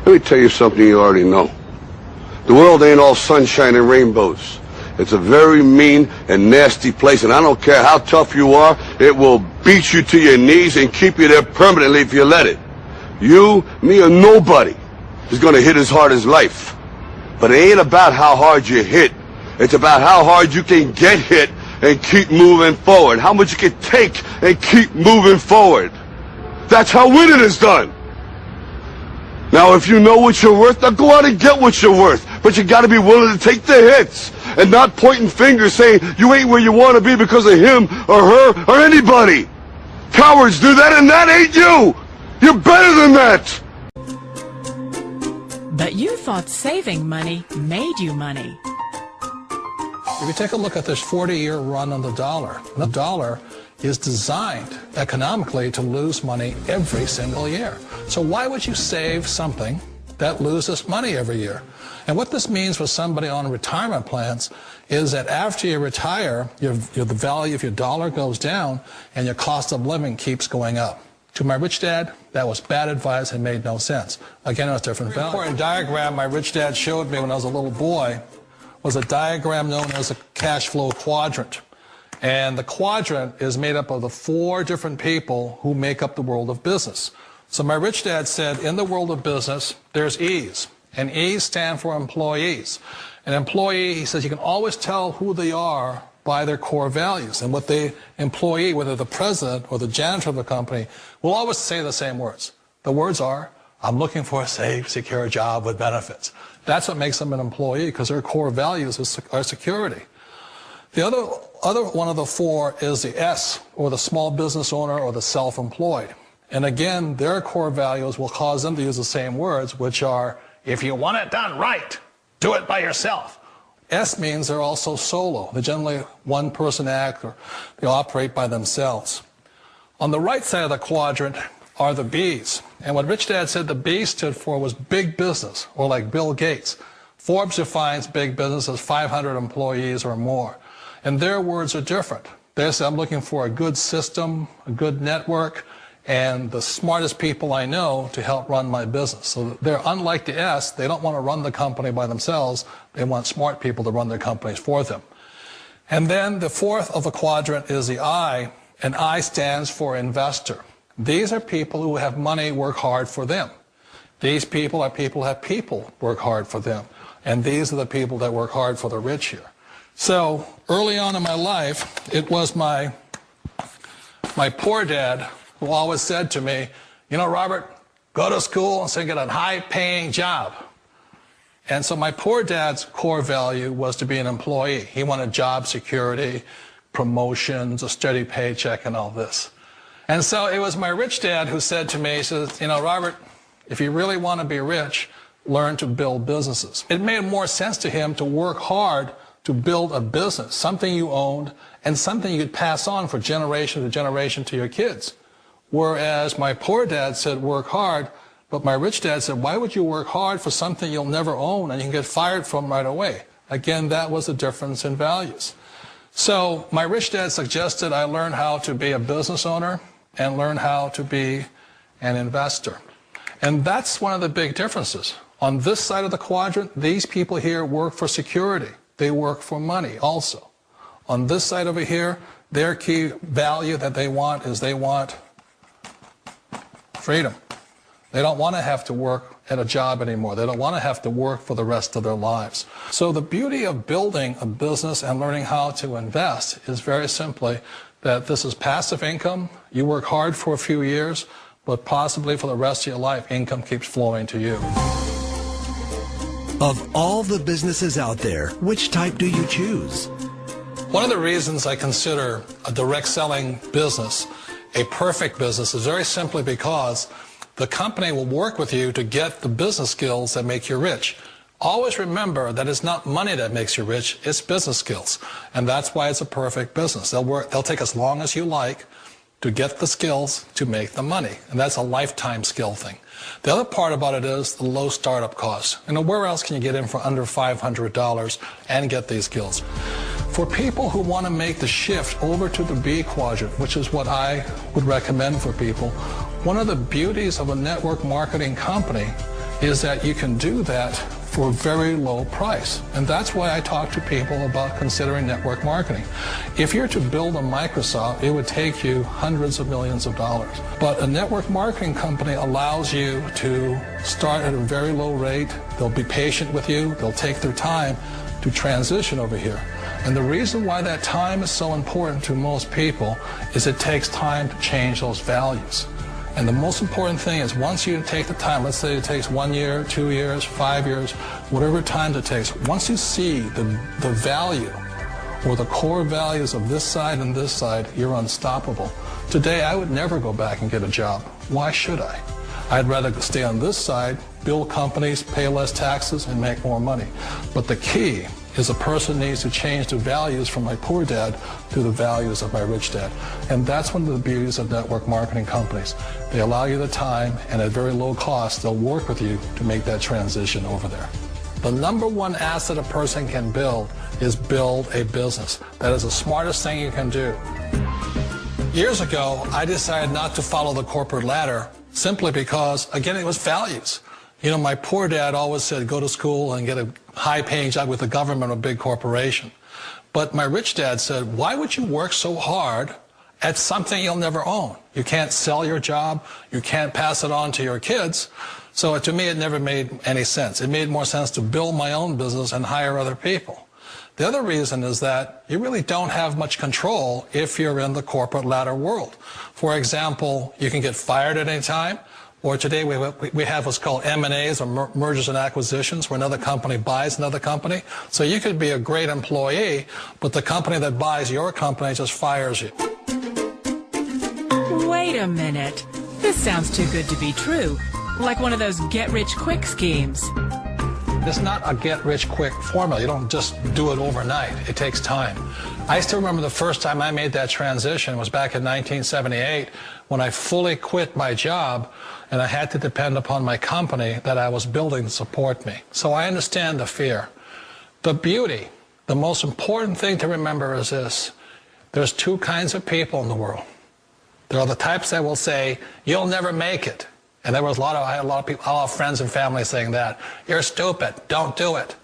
Let me tell you something you already know. The world ain't all sunshine and rainbows. It's a very mean and nasty place, and I don't care how tough you are, it will beat you to your knees and keep you there permanently if you let it. You, me, or nobody is gonna hit as hard as life. But it ain't about how hard you hit. It's about how hard you can get hit and keep moving forward. How much you can take and keep moving forward. That's how winning is done. Now, if you know what you're worth, now go out and get what you're worth. But you gotta be willing to take the hits and not pointing fingers saying you ain't where you want to be because of him or her or anybody. Cowards do that, and that ain't you. You're better than that. But you thought saving money made you money. If you take a look at this 40-year run on the dollar is designed economically to lose money every single year. So why would you save something that loses money every year? And what this means for somebody on retirement plans is that after you retire, the value of your dollar goes down and your cost of living keeps going up. To my rich dad, that was bad advice and made no sense. Again, it was different value. The important diagram my rich dad showed me when I was a little boy was a diagram known as a cash flow quadrant. And the quadrant is made up of the 4 different people who make up the world of business. So my rich dad said, in the world of business, there's E's. And E's stand for employees. An employee, he says, you can always tell who they are by their core values. And what the employee, whether the president or the janitor of the company, will always say the same words. The words are, I'm looking for a safe, secure job with benefits. That's what makes them an employee, because their core values are security. The other one of the 4 is the S, or the small business owner or the self-employed. And again, their core values will cause them to use the same words, which are, if you want it done right, do it by yourself. S means they're also solo. They're generally one-person act, or they operate by themselves. On the right side of the quadrant are the B's. And what Rich Dad said the B stood for was big business, or like Bill Gates. Forbes defines big business as 500 employees or more. And their words are different. They say, I'm looking for a good system, a good network, and the smartest people I know to help run my business. So they're unlike the S. They don't want to run the company by themselves. They want smart people to run their companies for them. And then the 4th of the quadrant is the I, and I stands for investor. These are people who have money work hard for them. These people are people who have people work hard for them. And these are the people that work hard for the rich here. So early on in my life, it was my poor dad who always said to me, you know, Robert, go to school and so get a high-paying job. And so my poor dad's core value was to be an employee. He wanted job security, promotions, a steady paycheck, and all this. And so it was my rich dad who said to me, he says, you know, Robert, if you really want to be rich, learn to build businesses. It made more sense to him to work hard to build a business, something you owned, and something you could pass on for generation to generation to your kids. Whereas my poor dad said, work hard, but my rich dad said, why would you work hard for something you'll never own and you can get fired from right away? Again, that was the difference in values. So my rich dad suggested I learn how to be a business owner and learn how to be an investor. And that's one of the big differences. On this side of the quadrant, these people here work for security. They work for money also. On this side over here, their key value that they want is they want freedom. They don't want to have to work at a job anymore. They don't want to have to work for the rest of their lives. So the beauty of building a business and learning how to invest is very simply that this is passive income. You work hard for a few years, but possibly for the rest of your life, income keeps flowing to you. Of all the businesses out there, which type do you choose? One of the reasons I consider a direct selling business a perfect business is very simply because the company will work with you to get the business skills that make you rich. Always remember that it's not money that makes you rich, it's business skills. And that's why it's a perfect business. They'll take as long as you like to get the skills to make the money. And that's a lifetime skill thing. The other part about it is the low startup costs. You know, where else can you get in for under $500 and get these skills? For people who want to make the shift over to the B quadrant, which is what I would recommend for people, one of the beauties of a network marketing company is that you can do that for a very low price. And that's why I talk to people about considering network marketing. If you're to build a Microsoft, it would take you hundreds of millions of dollars. But a network marketing company allows you to start at a very low rate. They'll be patient with you. They'll take their time to transition over here. And the reason why that time is so important to most people is it takes time to change those values. And the most important thing is once you take the time, let's say it takes 1 year, 2 years, 5 years, whatever time it takes, once you see the value or the core values of this side and this side, you're unstoppable. Today, I would never go back and get a job. Why should I? I'd rather stay on this side, build companies, pay less taxes, and make more money. But the key is a person needs to change the values from my poor dad to the values of my rich dad. And that's one of the beauties of network marketing companies. They allow you the time, and at very low cost, they'll work with you to make that transition over there. The number one asset a person can build is build a business. That is the smartest thing you can do. Years ago, I decided not to follow the corporate ladder simply because, again, it was values. You know, my poor dad always said, go to school and get a high-paying job with the government or a big corporation. But my rich dad said, why would you work so hard at something you'll never own? You can't sell your job. You can't pass it on to your kids. So to me, it never made any sense. It made more sense to build my own business and hire other people. The other reason is that you really don't have much control if you're in the corporate ladder world. For example, you can get fired at any time. Or today we have what's called M&As, or mergers and acquisitions, where another company buys another company. So you could be a great employee, but the company that buys your company just fires you. Wait a minute. This sounds too good to be true. Like one of those get-rich-quick schemes. It's not a get-rich-quick formula. You don't just do it overnight. It takes time. I still remember the first time I made that transition was back in 1978 when I fully quit my job and I had to depend upon my company that I was building to support me. So I understand the fear. The beauty, the most important thing to remember is this. There's two kinds of people in the world. There are the types that will say, you'll never make it. And I had a lot of people, a lot of friends and family saying that. You're stupid. Don't do it.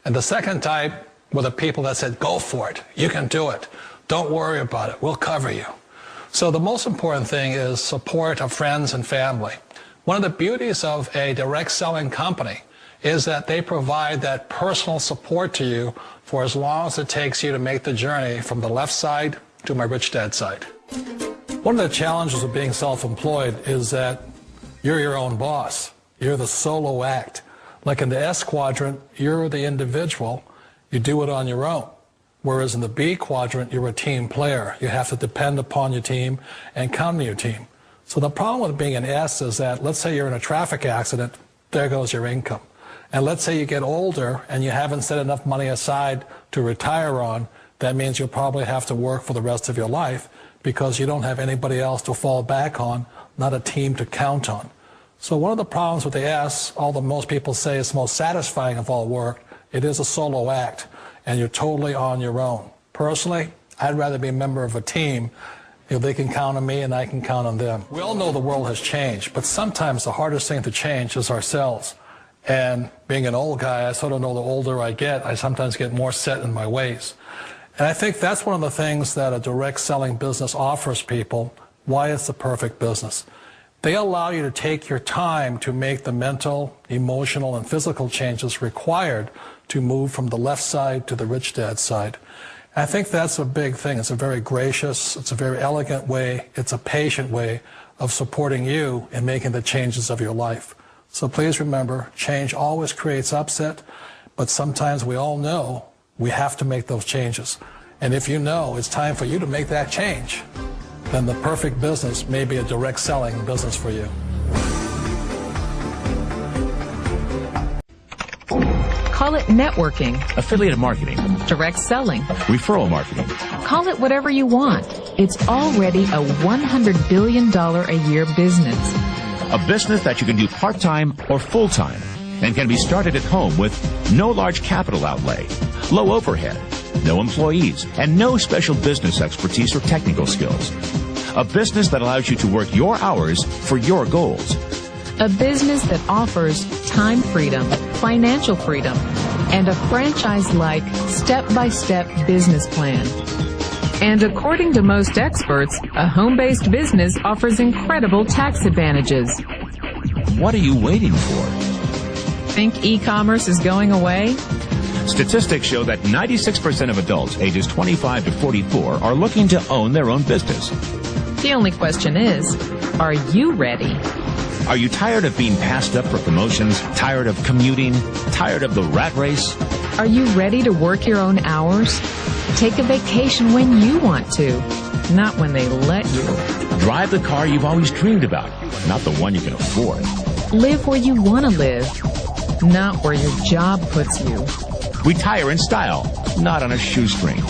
And the second type were the people that said, go for it. You can do it. Don't worry about it. We'll cover you. So the most important thing is support of friends and family. One of the beauties of a direct selling company is that they provide that personal support to you for as long as it takes you to make the journey from the left side to my rich dad side. One of the challenges of being self-employed is that you're your own boss. You're the solo act. Like in the S quadrant, you're the individual. You do it on your own. Whereas in the B quadrant, you're a team player. You have to depend upon your team and count on your team. So the problem with being an S is that, let's say you're in a traffic accident, there goes your income. And let's say you get older and you haven't set enough money aside to retire on, that means you'll probably have to work for the rest of your life because you don't have anybody else to fall back on, not a team to count on. So one of the problems with the S, although most people say it's the most satisfying of all work, it is a solo act, and you're totally on your own. Personally, I'd rather be a member of a team. If they can count on me and I can count on them. We all know the world has changed, but sometimes the hardest thing to change is ourselves. And being an old guy, I sort of know the older I get, I sometimes get more set in my ways. And I think that's one of the things that a direct selling business offers people, why it's the perfect business. They allow you to take your time to make the mental, emotional, and physical changes required to move from the left side to the rich dad side. I think that's a big thing. It's a very gracious, it's a very elegant way, it's a patient way of supporting you in making the changes of your life. So please remember, change always creates upset, but sometimes we all know we have to make those changes. And if you know it's time for you to make that change, then the perfect business may be a direct selling business for you. Call it networking, affiliate marketing, direct selling, referral marketing. call it whatever you want. It's already a $100 billion a year business. A business that you can do part-time or full-time and can be started at home with no large capital outlay, low overhead, no employees, and no special business expertise or technical skills. A business that allows you to work your hours for your goals. A business that offers time freedom, financial freedom, and a franchise-like, step-by-step business plan. And according to most experts, a home-based business offers incredible tax advantages. What are you waiting for? Think e-commerce is going away? Statistics show that 96% of adults ages 25 to 44 are looking to own their own business. The only question is, are you ready? Are you tired of being passed up for promotions? Tired of commuting? Tired of the rat race? Are you ready to work your own hours? Take a vacation when you want to, not when they let you. Drive the car you've always dreamed about, not the one you can afford. Live where you want to live, not where your job puts you. Retire in style, not on a shoestring.